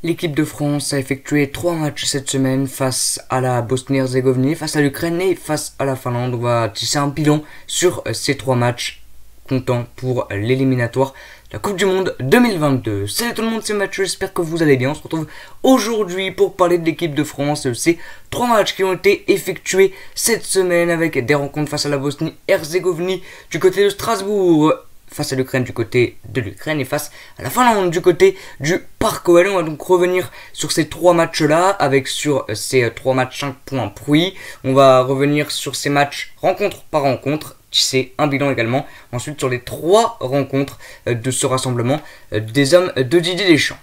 L'équipe de France a effectué 3 matchs cette semaine face à la Bosnie-Herzégovine, face à l'Ukraine et face à la Finlande. On va tisser un bilan sur ces 3 matchs comptant pour l'éliminatoire de la Coupe du Monde 2022. Salut tout le monde, c'est Mathieu, j'espère que vous allez bien. On se retrouve aujourd'hui pour parler de l'équipe de France. Ces 3 matchs qui ont été effectués cette semaine avec des rencontres face à la Bosnie-Herzégovine du côté de Strasbourg, face à l'Ukraine du côté de l'Ukraine et face à la Finlande du côté du Parc OL. On va donc revenir sur ces 3 matchs-là, avec sur ces 3 matchs 5 points pris. On va revenir sur ces matchs rencontre par rencontre, tisser un bilan également. Ensuite sur les 3 rencontres de ce rassemblement des hommes de Didier Deschamps.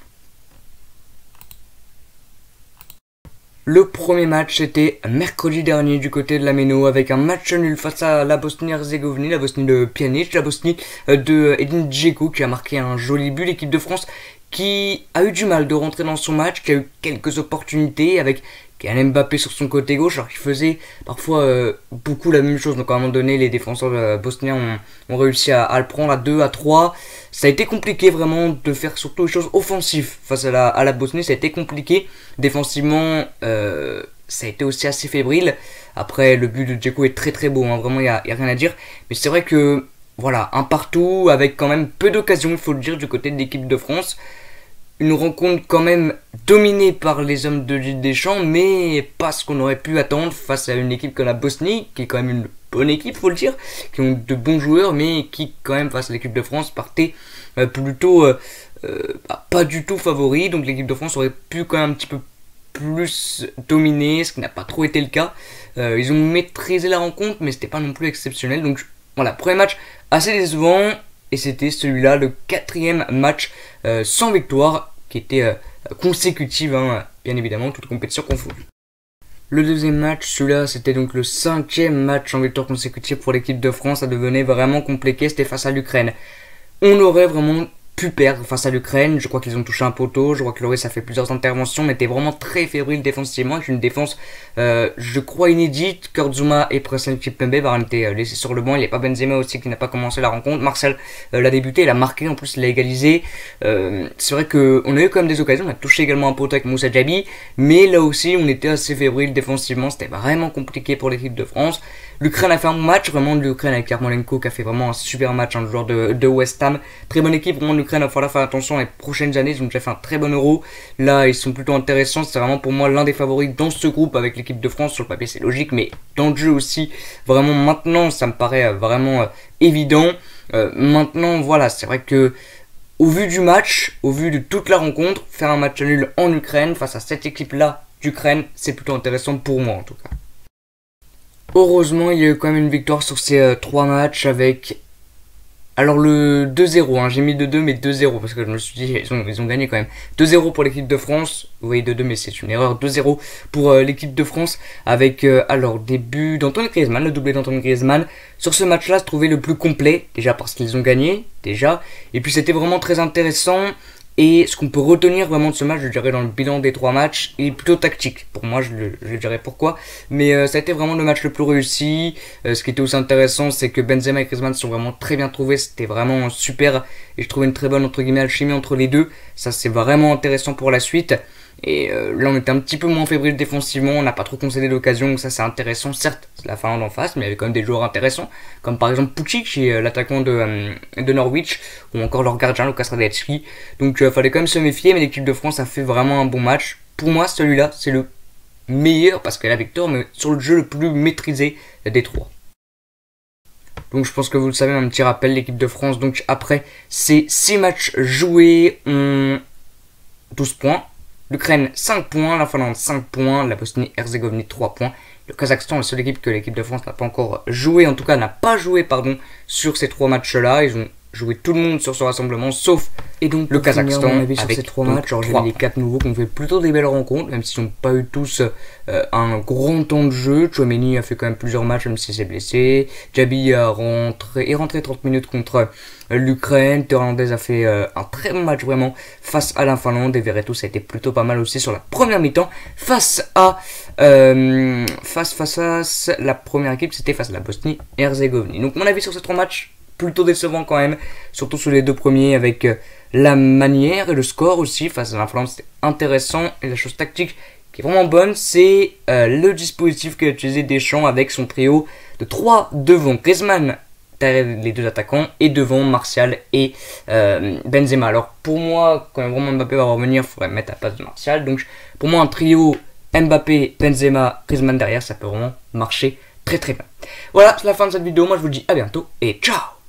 Le premier match était mercredi dernier du côté de la Méno, avec un match nul face à la Bosnie-Herzégovine, la Bosnie de Pjanic, la Bosnie de Edin Dzeko qui a marqué un joli but. L'équipe de France qui a eu du mal de rentrer dans son match, qui a eu quelques opportunités avec Kylian Mbappé sur son côté gauche, alors qu'il faisait parfois beaucoup la même chose. Donc à un moment donné, les défenseurs bosniens ont réussi à le prendre à 2, à 3. Ça a été compliqué vraiment de faire surtout les choses offensives face à la Bosnie. Ça a été compliqué. Défensivement, ça a été aussi assez fébrile. Après, le but de Dzeko est très très beau, hein. Vraiment, il n'y a rien à dire. Mais c'est vrai que, voilà, un partout avec quand même peu d'occasions, il faut le dire, du côté de l'équipe de France. Une rencontre quand même dominée par les hommes de Didier Deschamps, mais pas ce qu'on aurait pu attendre face à une équipe comme la Bosnie, qui est quand même une bonne équipe, faut le dire, qui ont de bons joueurs, mais qui quand même face à l'équipe de France partait plutôt pas du tout favori. Donc l'équipe de France aurait pu quand même un petit peu plus dominer, ce qui n'a pas trop été le cas. Ils ont maîtrisé la rencontre, mais c'était pas non plus exceptionnel. Donc voilà, premier match assez décevant. Et c'était celui-là, le 4e match sans victoire, qui était consécutive, hein, bien évidemment, toute compétition confondue. Le deuxième match, celui-là, c'était donc le 5e match en victoire consécutive pour l'équipe de France. Ça devenait vraiment compliqué, c'était face à l'Ukraine. On aurait vraiment pu perdre face à l'Ukraine. Je crois qu'ils ont touché un poteau, je crois que Lloris a fait plusieurs interventions, mais était vraiment très fébrile défensivement, avec une défense je crois inédite. Kurtzuma et Presnel Kimpembe Varane était laissé sur le banc. Il n'y a pas Benzema aussi qui n'a pas commencé la rencontre. Marcel l'a débuté, il a marqué, en plus il a égalisé. C'est vrai qu'on a eu quand même des occasions, on a touché également un poteau avec Moussa Diaby, mais là aussi on était assez fébrile défensivement, c'était vraiment compliqué pour l'équipe de France. L'Ukraine a fait un bon match, vraiment de l'Ukraine, avec Yarmolenko qui a fait vraiment un super match, un joueur de West Ham. Très bonne équipe, vraiment l'Ukraine, il va falloir faire attention les prochaines années, ils ont déjà fait un très bon Euro. Là ils sont plutôt intéressants, c'est vraiment pour moi l'un des favoris dans ce groupe avec l'équipe de France. Sur le papier c'est logique, mais dans le jeu aussi, vraiment maintenant ça me paraît vraiment évident. Maintenant voilà, c'est vrai que au vu du match, au vu de toute la rencontre, faire un match nul en Ukraine face à cette équipe là d'Ukraine, c'est plutôt intéressant pour moi en tout cas. Heureusement, il y a eu quand même une victoire sur ces 3 matchs avec... Alors le 2-0, hein, j'ai mis 2-2 mais 2-0 parce que je me suis dit ils ont gagné quand même. 2-0 pour l'équipe de France, vous voyez 2-2 mais c'est une erreur. 2-0 pour l'équipe de France avec alors des buts d'Antoine Griezmann, le doublé d'Antoine Griezmann. Sur ce match-là, se trouvait le plus complet, déjà parce qu'ils ont gagné, déjà. Et puis c'était vraiment très intéressant. Et ce qu'on peut retenir vraiment de ce match, je dirais dans le bilan des 3 matchs, est plutôt tactique. Pour moi, je dirais pourquoi. Mais ça a été vraiment le match le plus réussi. Ce qui était aussi intéressant, c'est que Benzema et Griezmann se sont vraiment très bien trouvés. C'était vraiment super. Et je trouvais une très bonne, entre guillemets, alchimie entre les deux. Ça, c'est vraiment intéressant pour la suite. Et là on était un petit peu moins fébrile défensivement, on n'a pas trop concédé d'occasion, donc ça c'est intéressant. Certes c'est la Finlande en face, mais il y avait quand même des joueurs intéressants, comme par exemple Pucci qui est l'attaquant de Norwich, ou encore leur gardien Lukas Radecki. Donc fallait quand même se méfier, mais l'équipe de France a fait vraiment un bon match. Pour moi celui-là c'est le meilleur, parce que la victoire, mais sur le jeu le plus maîtrisé des 3. Donc je pense que vous le savez, un petit rappel, l'équipe de France, donc après ces 6 matchs joués, ont 12 points. L'Ukraine 5 points, la Finlande 5 points, la Bosnie-Herzégovine 3 points. Le Kazakhstan, la seule équipe que l'équipe de France n'a pas encore joué, en tout cas n'a pas joué sur ces 3 matchs-là. Ils ont joué tout le monde sur ce rassemblement, sauf et donc le Kazakhstan. On a vu sur ces 3 matchs, genre j'ai mis les 4 nouveaux qui ont fait plutôt des belles rencontres, même s'ils n'ont pas eu tous un grand temps de jeu. Tchouaméni a fait quand même plusieurs matchs, même s'il s'est blessé. Diaby est rentré 30 minutes contre l'Ukraine. Hernandez a fait un très bon match vraiment face à la Finlande. Et Verretou, ça a été plutôt pas mal aussi sur la première mi-temps face à la première équipe, c'était face à la Bosnie-Herzégovine. Donc mon avis sur ces 3 matchs, plutôt décevant quand même, surtout sur les deux premiers avec la manière et le score aussi face à la France, c'était intéressant. Et la chose tactique qui est vraiment bonne, c'est le dispositif qu'a utilisé Deschamps avec son trio de 3 devant Griezmann, les deux attaquants, et devant Martial et Benzema. Alors pour moi, quand vraiment Mbappé va revenir, il faudrait mettre à la place de Martial. Donc pour moi, un trio Mbappé, Benzema, Griezmann derrière, ça peut vraiment marcher très très bien. Voilà, c'est la fin de cette vidéo. Moi je vous dis à bientôt et ciao.